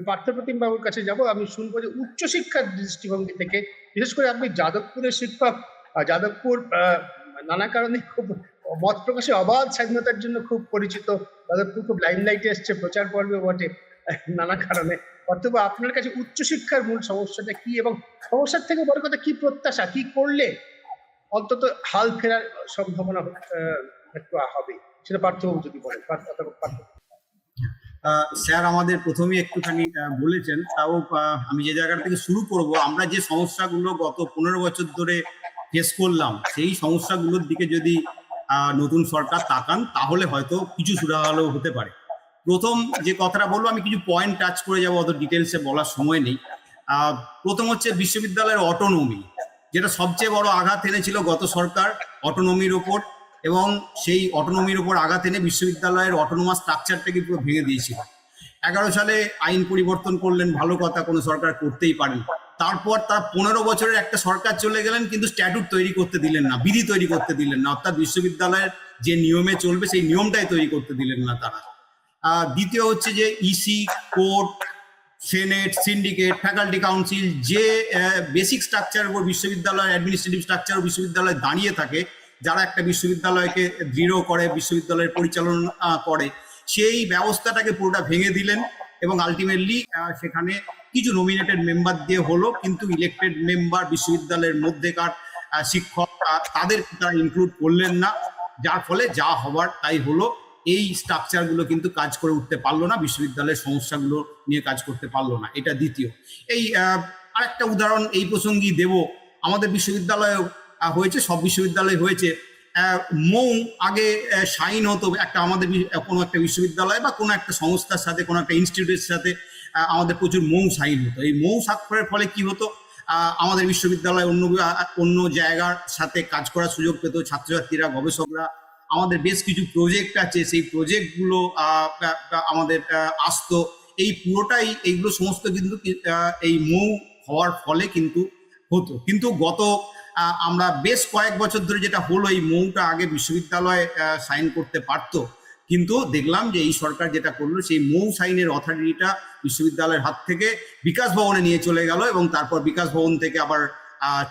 পার্থপ্রতিম বাবুর কাছে যাব। আমি শুনবো যে উচ্চশিক্ষার দৃষ্টিভঙ্গি থেকে, বিশেষ করে আপনি যাদবপুরের শিক্ষক, যাদবপুর নানা কারণে খুব মত প্রকাশে অবাধ স্বাধীনতার জন্য খুব পরিচিত। যাদবপুর খুব লাইমলাইটে এসছে, প্রচার পর্বে বটে নানা কারণে। অথবা আপনার কাছে উচ্চশিক্ষার মূল সমস্যাটা কি, এবং সমস্যার থেকে বড় কথা কি প্রত্যাশা, কি করলে অন্তত হাল ফেরার সম্ভাবনা একটু হবে, সেটা পার্থবাবু যদি বলেন। স্যার আমাদের প্রথমেই একটুখানি বলেছেন, তাও আমি যে জায়গা থেকে শুরু করব, আমরা যে সমস্যাগুলো গত 15 বছর ধরে ফেস করলাম, সেই সমস্যাগুলোর দিকে যদি নতুন সরকার তাকান তাহলে হয়তো কিছু সুরাহা হতে পারে। প্রথম যে কথাটা বলবো, আমি কিছু পয়েন্ট টাচ করে যাবো, অত ডিটেলসে বলার সময় নেই। প্রথম হচ্ছে বিশ্ববিদ্যালয়ের অটোনমি, যেটা সবচেয়ে বড় আঘাত এনেছিল গত সরকার অটোনমির ওপর, এবং সেই অটোনমির উপর আঘাত এনে বিশ্ববিদ্যালয়ের অটোনোমাস স্ট্রাকচারটাকে পুরো ভেঙে দিয়েছিল। 11 সালে আইন পরিবর্তন করলেন, ভালো কথা, কোনো সরকার করতেই পারেন। তারপর তার 15 বছরের একটা সরকার চলে গেলেন, কিন্তু স্ট্যাটুট তৈরি করতে দিলেন না, বিধি তৈরি করতে দিলেন না, অর্থাৎ বিশ্ববিদ্যালয়ের যে নিয়মে চলবে সেই নিয়মটাই তৈরি করতে দিলেন না তারা। দ্বিতীয় হচ্ছে যে EC, court, senate, syndicate, faculty council, যে বেসিক স্ট্রাকচার উপর বিশ্ববিদ্যালয়, অ্যাডমিনিস্ট্রেটিভ স্ট্রাকচার বিশ্ববিদ্যালয় দাঁড়িয়ে থাকে, যারা একটা বিশ্ববিদ্যালয়কে দৃঢ় করে, বিশ্ববিদ্যালয়ের পরিচালনা করে, সেই ব্যবস্থাটাকে পুরোটা ভেঙে দিলেন। এবং আলটিমেটলি সেখানে কিছু নমিনেটেড মেম্বার দিয়ে হলো, কিন্তু ইলেক্টেড মেম্বার বিশ্ববিদ্যালয়ের মধ্যেকার শিক্ষক তাদের তারা ইনক্লুড করলেন না, যার ফলে যা হবার তাই হলো। এই স্ট্রাকচারগুলো কিন্তু কাজ করে উঠতে পারলো না, বিশ্ববিদ্যালয়ের সমস্যাগুলো নিয়ে কাজ করতে পারলো না। এটা দ্বিতীয়। এই আরেকটা উদাহরণ এই প্রসঙ্গে দেব, আমাদের বিশ্ববিদ্যালয়ে হয়েছে, সব বিশ্ববিদ্যালয়ে হয়েছে, মৌ আগে সাইন হতো একটা, আমাদের কোনো একটা বিশ্ববিদ্যালয় বা কোনো একটা সংস্থার সাথে, কোনো একটা ইনস্টিটিউটের সাথে আমাদের প্রচুর মৌ সাইন হতো। এই মৌ স্বাক্ষরের ফলে কি হতো, আমাদের বিশ্ববিদ্যালয় অন্য জায়গার সাথে কাজ করার সুযোগ পেত, ছাত্রছাত্রীরা, গবেষকরা। আমাদের বেশ কিছু প্রজেক্ট আছে, সেই প্রজেক্টগুলো আমাদের আসতো। এই পুরোটাই, এইগুলো সমস্ত কিন্তু এই মৌ হওয়ার ফলে কিন্তু হতো। কিন্তু আমরা বেশ কয়েক বছর ধরে যেটা হলো, এই মৌটা আগে বিশ্ববিদ্যালয়ে সাইন করতে পারতো, কিন্তু দেখলাম যে এই সরকার যেটা করলো, সেই মৌ সাইনের অথরিটিটা বিশ্ববিদ্যালয়ের হাত থেকে বিকাশ ভবনে নিয়ে চলে গেল, এবং তারপর বিকাশ ভবন থেকে আবার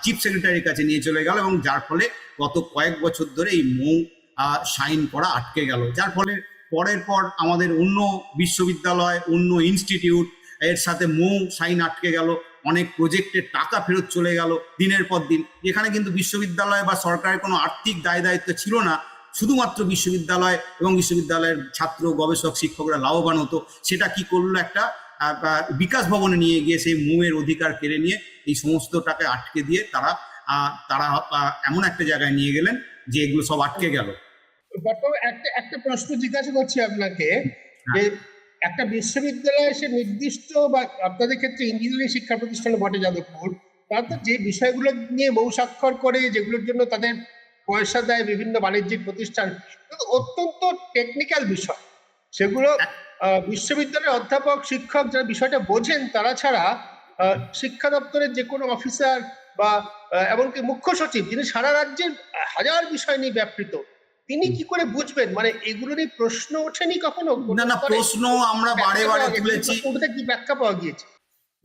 চিফ সেক্রেটারির কাছে নিয়ে চলে গেল, এবং যার ফলে গত কয়েক বছর ধরে এই মৌ সাইন করা আটকে গেল। যার ফলে পরের পর আমাদের অন্য বিশ্ববিদ্যালয়, অন্য ইনস্টিটিউট এর সাথে মৌ সাইন আটকে গেল, অনেক প্রজেক্টের টাকা ফেরত চলে গেল দিনের পর দিন, যেখানে কিন্তু বিশ্ববিদ্যালয় বা সরকারের কোনো আর্থিক দায় দায়িত্ব ছিল না, শুধুমাত্র বিশ্ববিদ্যালয় এবং বিশ্ববিদ্যালয়ের ছাত্র, গবেষক, শিক্ষকরা লাভবান হতো। সেটা কি করলো, একটা বিকাশ ভবনে নিয়ে গিয়ে সেই মৌয়ের অধিকার কেড়ে নিয়ে এই সমস্ত টাকা আটকে দিয়ে তারা এমন একটা জায়গায় নিয়ে গেলেন যে এগুলো সব আটকে গেল। একটা প্রশ্ন জিজ্ঞাসা করছি আপনাকে, যে একটা বিশ্ববিদ্যালয়ে সে নির্দিষ্ট, বা আপনাদের ক্ষেত্রে ইঞ্জিনিয়ারিং শিক্ষা প্রতিষ্ঠানে বটে যাদবপুর, তারা তো যে বিষয়গুলো নিয়ে মৌ স্বাক্ষর করে, যেগুলোর জন্য তাদের পয়সা দেয় বিভিন্ন বাণিজ্যিক প্রতিষ্ঠান, অত্যন্ত টেকনিক্যাল বিষয়, সেগুলো বিশ্ববিদ্যালয়ের অধ্যাপক, শিক্ষক যারা বিষয়টা বোঝেন তারা ছাড়া শিক্ষা দপ্তরের যে কোনো অফিসার বা এমনকি মুখ্য সচিব, যিনি সারা রাজ্যের হাজার বিষয় নিয়ে ব্যাপৃত, তিনি কি করে বুঝবেন? মানে এগুলো নিয়ে প্রশ্ন ওঠেনি কখনো? না, প্রশ্ন আমরা বারে বারে তুলেছি, কি ব্যাখ্যা পাওয়া গিয়েছে?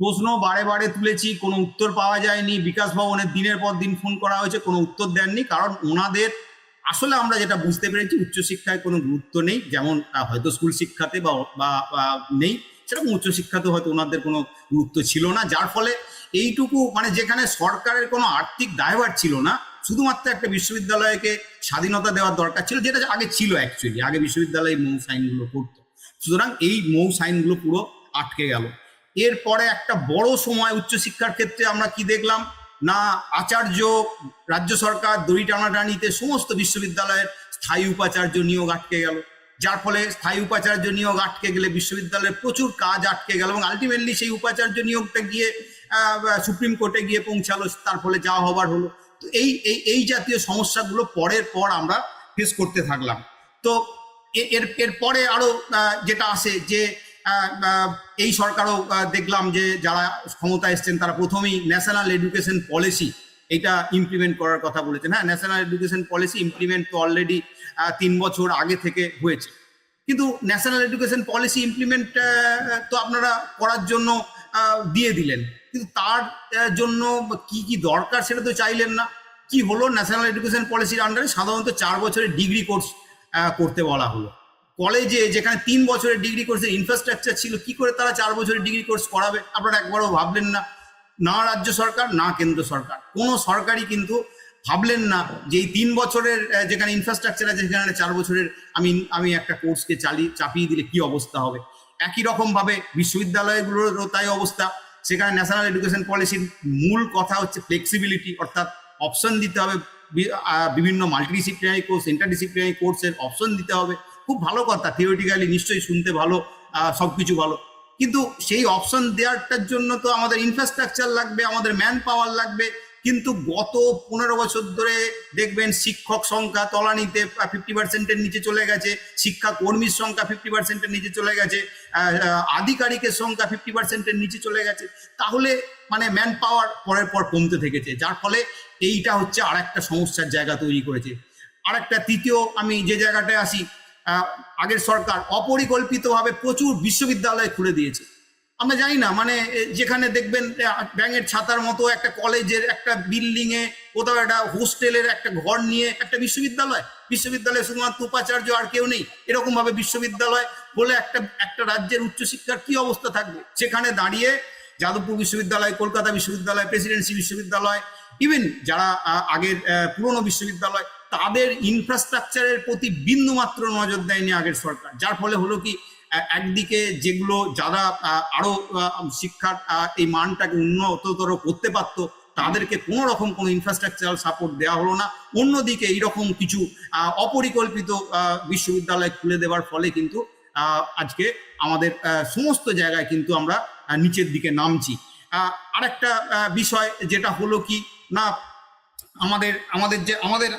প্রশ্ন বারে বারে তুলেছি, কোনো উত্তর পাওয়া যায়নি। বিকাশ ভবনের দিনের পর দিন ফোন করা হয়েছে, কোনো উত্তর দেননি। কারণ ওনাদের আসলে আমরা যেটা বুঝতে পেরেছি, উচ্চশিক্ষায় কোনো গুরুত্ব নেই, যেমন হয়তো স্কুল শিক্ষাতে বা নেই, সেরকম উচ্চশিক্ষাতে হয়তো ওনাদের কোনো গুরুত্ব ছিল না। যার ফলে এইটুকু, মানে যেখানে সরকারের কোনো আর্থিক দায়ভার ছিল না, শুধুমাত্র একটা বিশ্ববিদ্যালয়কে স্বাধীনতা দেওয়ার দরকার ছিল, যেটা আগে ছিল অ্যাকচুয়ালি, আগে বিশ্ববিদ্যালয় মৌ সাইনগুলো করতো। সুতরাং এই মৌ সাইনগুলো পুরো আটকে গেল। এরপরে একটা বড় সময় উচ্চশিক্ষার ক্ষেত্রে আমরা কি দেখলাম না, আচার্য, রাজ্য সরকার দড়ি টানাটানিতে সমস্ত বিশ্ববিদ্যালয়ের স্থায়ী উপাচার্য নিয়োগ আটকে গেল। যার ফলে স্থায়ী উপাচার্য নিয়োগ আটকে গেলে বিশ্ববিদ্যালয়ের প্রচুর কাজ আটকে গেল, এবং আলটিমেটলি সেই উপাচার্য নিয়োগটা গিয়ে সুপ্রিম কোর্টে গিয়ে পৌঁছালো, তার ফলে যা হবার হলো। তো এই জাতীয় সমস্যাগুলো পরের পর আমরা ফেস করতে থাকলাম। তো এরপরে আরো যেটা আসে যে এই সরকারও দেখলাম যে যারা ক্ষমতা এসছেন তারা প্রথমেই ন্যাশনাল এডুকেশন পলিসি এটা ইমপ্লিমেন্ট করার কথা বলেছেন। হ্যাঁ, ন্যাশনাল এডুকেশন পলিসি ইমপ্লিমেন্ট তো অলরেডি 3 বছর আগে থেকে হয়েছে, কিন্তু ন্যাশনাল এডুকেশন পলিসি ইমপ্লিমেন্ট তো আপনারা করার জন্য দিয়ে দিলেন, কিন্তু তার জন্য কি কি দরকার সেটা তো চাইলেন না। কি হলো, ন্যাশনাল এডুকেশন পলিসির আন্ডারে সাধারণত 4 বছরের ডিগ্রি কোর্স করতে বলা হলো। কলেজে যেখানে 3 বছরের ডিগ্রি কোর্সের ইনফ্রাস্ট্রাকচার ছিল, কি করে তারা 4 বছরের ডিগ্রি কোর্স করাবে? আপনারা একবারও ভাবলেন না, না রাজ্য সরকার না কেন্দ্র সরকার, কোনো সরকারই কিন্তু ভাবলেন না যে এই 3 বছরের যেখানে ইনফ্রাস্ট্রাকচার আছে সেখানে 4 বছরের আমি একটা কোর্সকে চাপিয়ে দিলে কি অবস্থা হবে। একই রকম ভাবে বিশ্ববিদ্যালয়গুলোরও তাই অবস্থা। সেখানে ন্যাশনাল এডুকেশন পলিসির মূল কথা হচ্ছে ফ্লেক্সিবিলিটি, অর্থাৎ অপশন দিতে হবে, বিভিন্ন মাল্টিডিসিপ্লিনারি কোর্স, ইন্টারডিসিপ্লিনারি কোর্সের অপশন দিতে হবে। খুব ভালো কথা, থিওরিটিক্যালি নিশ্চয়ই শুনতে ভালো, সবকিছু ভালো, কিন্তু সেই অপশন দেওয়ারটার জন্য তো আমাদের ইনফ্রাস্ট্রাকচার লাগবে, আমাদের ম্যান পাওয়ার লাগবে। কিন্তু গত 15 বছর ধরে দেখবেন শিক্ষক সংখ্যা তলানিতে 50%-এর নিচে চলে গেছে, শিক্ষা কর্মীর সংখ্যা 50%-এর নিচে চলে গেছে, আধিকারিকের সংখ্যা 50%-এর নিচে চলে গেছে। তাহলে মানে ম্যান পাওয়ার পরের পর কমতে থেকেছে, যার ফলে এইটা হচ্ছে আর একটা সমস্যার জায়গা তৈরি করেছে। আর একটা তৃতীয়, আমি যে জায়গাটায় আসি, আগের সরকার অপরিকল্পিতভাবে প্রচুর বিশ্ববিদ্যালয় খুলে দিয়েছে। আমরা জানি না, মানে যেখানে দেখবেন ব্যাঙের ছাতার মতো একটা কলেজের একটা বিল্ডিং এ কোথাও একটা হোস্টেলের একটা ঘর নিয়ে একটা বিশ্ববিদ্যালয়ে শুধুমাত্র উপাচার্য আর কেউ নেই, এরকম ভাবে বিশ্ববিদ্যালয় বলে একটা রাজ্যের উচ্চশিক্ষার কি অবস্থা থাকবে। সেখানে দাঁড়িয়ে যাদবপুর বিশ্ববিদ্যালয়, কলকাতা বিশ্ববিদ্যালয়, প্রেসিডেন্সি বিশ্ববিদ্যালয়, ইভেন যারা আগের পুরনো বিশ্ববিদ্যালয়, তাদের ইনফ্রাস্ট্রাকচারের প্রতি বিন্দুমাত্র নজর দেয়নি আগের সরকার। যার ফলে হলো কি, একদিকে যেগুলো যারা আরো শিক্ষার এই মানটাকে উন্নততর করতে পারত, তাদেরকে কোনো রকম কোনো ইনফ্রাস্ট্রাকচারাল সাপোর্ট দেওয়া হলো না। অন্যদিকে এইরকম কিছু অপরিকল্পিত বিশ্ববিদ্যালয় খুলে দেওয়ার ফলে কিন্তু আজকে আমাদের সমস্ত জায়গায় কিন্তু আমরা নিচের দিকে নামছি। আরেকটা বিষয় যেটা হলো কি না,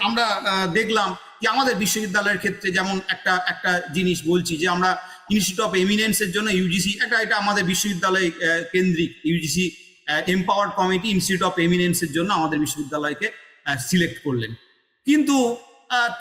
আমরা দেখলাম যে আমাদের বিশ্ববিদ্যালয়ের ক্ষেত্রে যেমন একটা জিনিস বলছি, যে আমরা ইনস্টিটিউট অফ এমিনেন্সের জন্য ইউজিসি, এটা আমাদের বিশ্ববিদ্যালয় কেন্দ্রিক UGC empowered committee institute of এমিনেন্সের জন্য আমাদের বিশ্ববিদ্যালয়কে সিলেক্ট করলেন। কিন্তু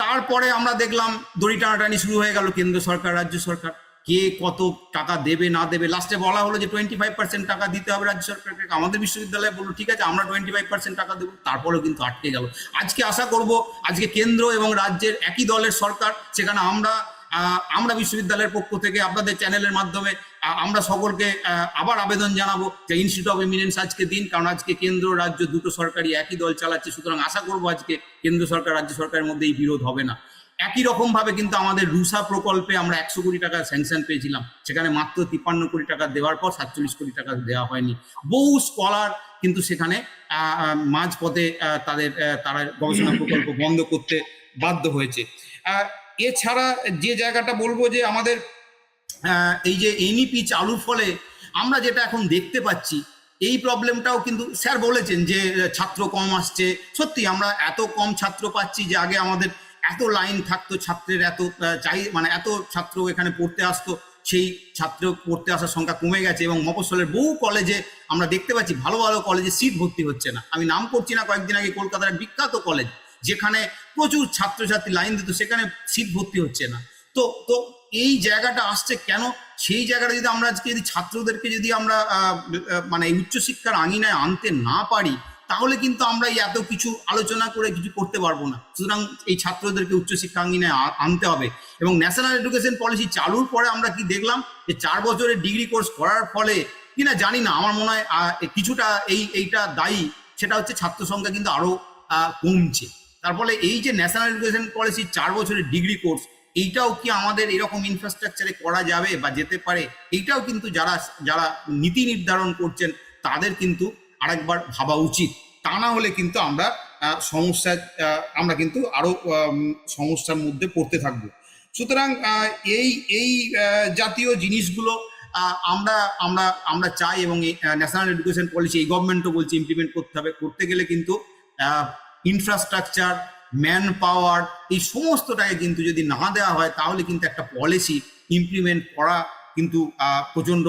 তারপরে আমরা দেখলাম দড়ি টানাটানি শুরু হয়ে গেল কেন্দ্র সরকার রাজ্য সরকার, কে কত টাকা দেবে না দেবে। লাস্টে বলা হলো যে 25% টাকা দিতে হবে রাজ্য সরকারকে। আমাদের বিশ্ববিদ্যালয় বললো ঠিক আছে, আমরা 25% টাকা দেবো, তারপরেও কিন্তু আটকে গেল। আজকে আশা করব আজকে কেন্দ্র এবং রাজ্যের একই দলের সরকার, সেখানে আমরা বিশ্ববিদ্যালয়ের পক্ষ থেকে আপনাদের চ্যানেলের মাধ্যমে আমরা সকলকে আবার আবেদন জানাবো যে ইনস্টিটিউট অফ এমিনেন্স আজকে দিন, কারণ আজকে কেন্দ্র রাজ্য দুটো সরকারই একই দল চালাচ্ছে। সুতরাং আশা করবো আজকে কেন্দ্র সরকার রাজ্য সরকারের মধ্যে এই বিরোধ হবে না। একই রকম ভাবে কিন্তু আমাদের রুসা প্রকল্পে আমরা 100 কোটি টাকা স্যাংশন পেয়েছিলাম, সেখানে মাত্র 53 কোটি টাকা দেওয়ার পর 47 কোটি টাকা দেওয়া হয়নি। বহু স্কলার কিন্তু সেখানে মাঝপথে তারা গবেষণা প্রকল্প বন্ধ করতে বাধ্য হয়েছে। এছাড়া যে জায়গাটা বলবো, যে আমাদের এই যে এনইপি চালুর ফলে আমরা যেটা এখন দেখতে পাচ্ছি, এই প্রবলেমটাও কিন্তু স্যার বলেছেন যে ছাত্র কম আসছে। সত্যি আমরা এত কম ছাত্র পাচ্ছি যে আগে আমাদের এত লাইন থাকতো, ছাত্রের এত এত ছাত্র এখানে পড়তে আসতো, সেই ছাত্র পড়তে আসার সংখ্যা কমে গেছে। এবং মফস্বলের বহু কলেজে আমরা দেখতে পাচ্ছি ভালো ভালো কলেজে সিট ভর্তি হচ্ছে না। আমি নাম করছি না, কয়েকদিন আগে কলকাতার বিখ্যাত কলেজ যেখানে প্রচুর ছাত্রছাত্রী লাইন দিত, সেখানে সিট ভর্তি হচ্ছে না। তো এই জায়গাটা আসছে কেন? সেই জায়গাটা যদি আমরা আজকে ছাত্রদেরকে যদি আমরা উচ্চশিক্ষার আঙিনায় আনতে না পারি, তাহলে কিন্তু আমরা এত কিছু আলোচনা করে কিছু করতে পারবো না। সুতরাং এই ছাত্রদেরকে উচ্চশিক্ষা আঙিনায় আনতে হবে। এবং ন্যাশনাল এডুকেশন পলিসি চালুর পরে আমরা কি দেখলাম, যে 4 বছরের ডিগ্রি কোর্স করার ফলে কিনা জানি না, আমার মনে হয় কিছুটা এইটা দায়ী, সেটা হচ্ছে ছাত্র সংখ্যা কিন্তু আরো কমছে। তার ফলে এই যে ন্যাশনাল এডুকেশন পলিসি 4 বছরের ডিগ্রি কোর্স, এইটাও কি আমাদের এরকম ইনফ্রাস্ট্রাকচারে করা যাবে বা যেতে পারে, এইটাও কিন্তু যারা নীতি নির্ধারণ করছেন তাদের কিন্তু আরেকবার ভাবা উচিত। তা না হলে কিন্তু আমরা কিন্তু আরো সমস্যার মধ্যে পড়তে থাকবো। সুতরাং এই জাতীয় জিনিসগুলো আমরা চাই, এবং ন্যাশনাল এডুকেশন পলিসি এই গভর্নমেন্টও বলছে ইমপ্লিমেন্ট করতে হবে। করতে গেলে কিন্তু ইনফ্রাস্ট্রাকচার, ম্যান পাওয়ার, এই সমস্তটাকে কিন্তু যদি না দেওয়া হয়, তাহলে কিন্তু একটা পলিসি ইমপ্লিমেন্ট করা কিন্তু প্রচণ্ড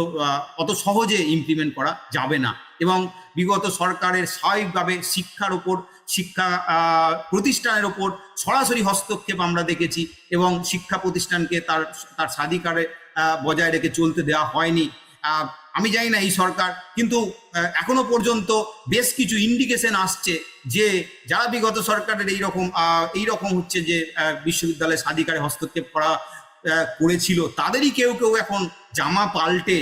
অত সহজে ইমপ্লিমেন্ট করা যাবে না। এবং বিগত সরকারের স্বাভাবিকভাবে শিক্ষা প্রতিষ্ঠানের ওপর সরাসরি হস্তক্ষেপ আমরা দেখেছি, এবং শিক্ষা প্রতিষ্ঠানকে তার স্বাধিকারে বজায় রেখে চলতে দেওয়া হয়নি। আমি জানি না এই সরকার, কিন্তু এখনো পর্যন্ত বেশ কিছু ইন্ডিকেশন আসছে যে যারা বিগত সরকারের এইরকম হচ্ছে যে বিশ্ববিদ্যালয়ের স্বাধিকারে হস্তক্ষেপ করেছিল, তাদেরই কেউ কেউ এখন জামা পাল্টে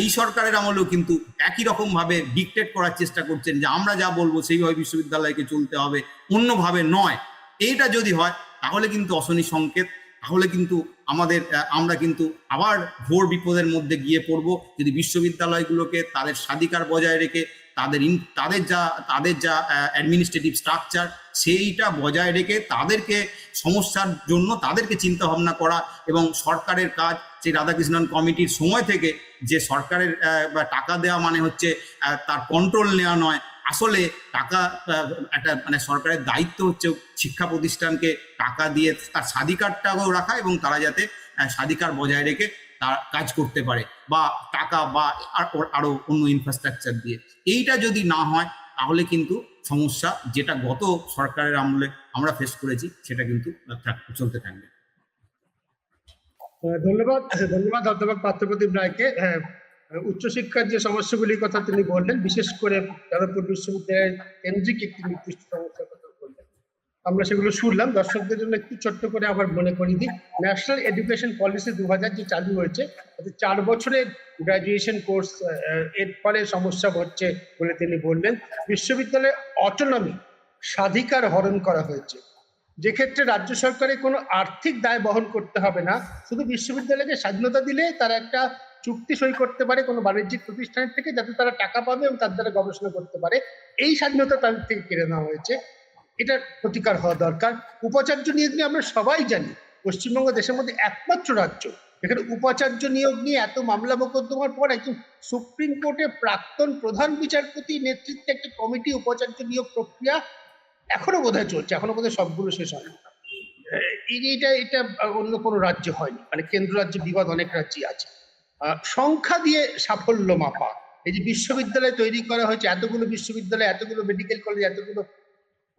এই সরকারের আমলেও কিন্তু একই রকম ভাবে ডিকটেট করার চেষ্টা করছেন যে আমরা যা বলবো সেইভাবে বিশ্ববিদ্যালয়কে চলতে হবে, অন্যভাবে নয়। এইটা যদি হয় তাহলে কিন্তু অশনি সংকেত, তাহলে কিন্তু আমরা কিন্তু আবার ঘোর বিপদের মধ্যে গিয়ে পড়ব। যদি বিশ্ববিদ্যালয়গুলোকে তাদের স্বাধিকার বজায় রেখে তাদের যা অ্যাডমিনিস্ট্রেটিভ স্ট্রাকচার সেইটা বজায় রেখে তাদেরকে সমস্যার জন্য তাদেরকে চিন্তা ভাবনা করা, এবং সরকারের কাজ সেই রাধাকৃষ্ণন কমিটির সময় থেকে যে সরকারের টাকা দেওয়া মানে হচ্ছে তার কন্ট্রোল নেওয়া নয়, আসলে টাকা একটা মানে সরকারের দায়িত্ব হচ্ছে শিক্ষা প্রতিষ্ঠানকে টাকা দিয়ে তার স্বাধিকারটাও রাখা, এবং তারা যাতে স্বাধিকার বজায় রেখে তার কাজ করতে পারে, বা টাকা বা আরো অন্য ইনফ্রাস্ট্রাকচার দিয়ে। এইটা যদি না হয় তাহলে কিন্তু সমস্যা যেটা গত সরকারের আমলে আমরা ফেস করেছি সেটা কিন্তু চলতে থাকবে। ধন্যবাদ অধ্যাপক পার্থপ্রতিম রায়কে। উচ্চশিক্ষার যে সমস্যাগুলির কথা তিনি বললেন, বিশেষ করে যাদবপুর বিশ্ববিদ্যালয়ের কেন্দ্রিক একটি নির্দিষ্ট সমস্যার কথা বললেন, আমরা সেগুলো শুনলাম। দর্শকদের জন্য একটু ছোট্ট করে আবার মনে করিয়ে দিই, ন্যাশনাল এডুকেশন পলিসি 2000 যে চালু হয়েছে, তাতে 4 বছরের গ্রাজুয়েশন কোর্স এর ফলে সমস্যা হচ্ছে বলে তিনি বললেন। বিশ্ববিদ্যালয়ের অটোনমি, স্বাধিকার হরণ করা হয়েছে, যে ক্ষেত্রে রাজ্য সরকারের কোনো আর্থিক দায় বহন করতে হবে না, শুধু বিশ্ববিদ্যালয়কে স্বাধীনতা দিলে তারা একটা চুক্তি সই করতে পারে কোনো বাণিজ্যিক প্রতিষ্ঠানের থেকে, যাতে তারা টাকা পাবে এবং তার দ্বারা গবেষণা করতে পারে। এই স্বাধীনতা তাদের থেকে কেড়ে নেওয়া হয়েছে, এটা প্রতিকার হওয়া দরকার। উপাচার্য নিয়োগ নিয়ে আমরা সবাই জানি পশ্চিমবঙ্গ দেশের মধ্যে একমাত্র রাজ্য এখানে উপাচার্য নিয়োগ নিয়ে এত মামলা মোকদ্দমার পর একজন সুপ্রিম কোর্টের প্রাক্তন প্রধান বিচারপতি নেতৃত্বে একটা কমিটি উপাচার্য নিয়োগ প্রক্রিয়া এখনো বোধহয় চলছে, এখনো বোধহয় সবগুলো শেষ হয়নি। এটা অন্য কোনো রাজ্য হয়নি, মানে কেন্দ্র রাজ্য বিবাদ অনেক রাজ্যই আছে। সংখ্যা দিয়ে সাফল্য মাপা, এই যে বিশ্ববিদ্যালয় তৈরি করা হয়েছে, এতগুলো বিশ্ববিদ্যালয়, এতগুলো মেডিকেল কলেজ, এতগুলো,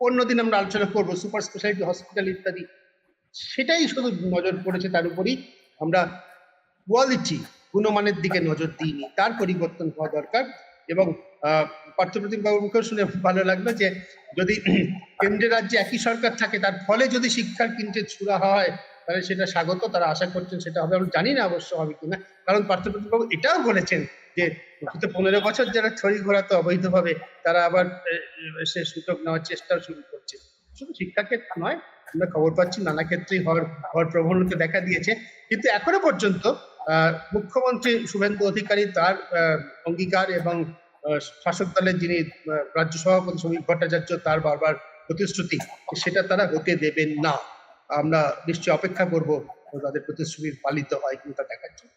অন্যদিন আমরা আলোচনা করবো সুপার স্পেশালিটি হসপিটাল ইত্যাদি, সেটাই শুধু নজর পড়েছে। তার উপরই আমরা কোয়ালিটি, গুণমানের দিকে নজর দিইনি, তার পরিবর্তন হওয়া দরকার। এবং পার্থপ্রতিম বাবুর মুখে শুনে ভালো লাগলো যে যদি কেন্দ্রের রাজ্যে একই সরকার থাকে, তার ফলে যদি শিক্ষার কিনতে ছুড়া হয় তাহলে সেটা স্বাগত, তারা আশা করছেন সেটা হবে। আমরা জানি না অবশ্য হবে কিনা, কারণ পার্থপ্রতিম বাবু এটাও বলেছেন যে 15 বছর যারা ছড়ি ঘোরাতো অবৈধভাবে, তারা আবার সে সুযোগ নেওয়ার চেষ্টা শুরু করছে। শুধু শিক্ষাক্ষেত্রে নয়, আমরা খবর পাচ্ছি নানা ক্ষেত্রেই হওয়ার প্রবণতা দেখা দিয়েছে। কিন্তু এখনো পর্যন্ত মুখ্যমন্ত্রী শুভেন্দু অধিকারী তার অঙ্গীকার এবং শাসক দলের যিনি রাজ্য সভাপতি শ্রমিক ভট্টাচার্য তার বারবার প্রতিশ্রুতি, সেটা তারা হতে দেবেন না। আমরা নিশ্চয়ই অপেক্ষা করবো তাদের প্রতিশ্রুতি পালিত হয় কিনা তা দেখার জন্য।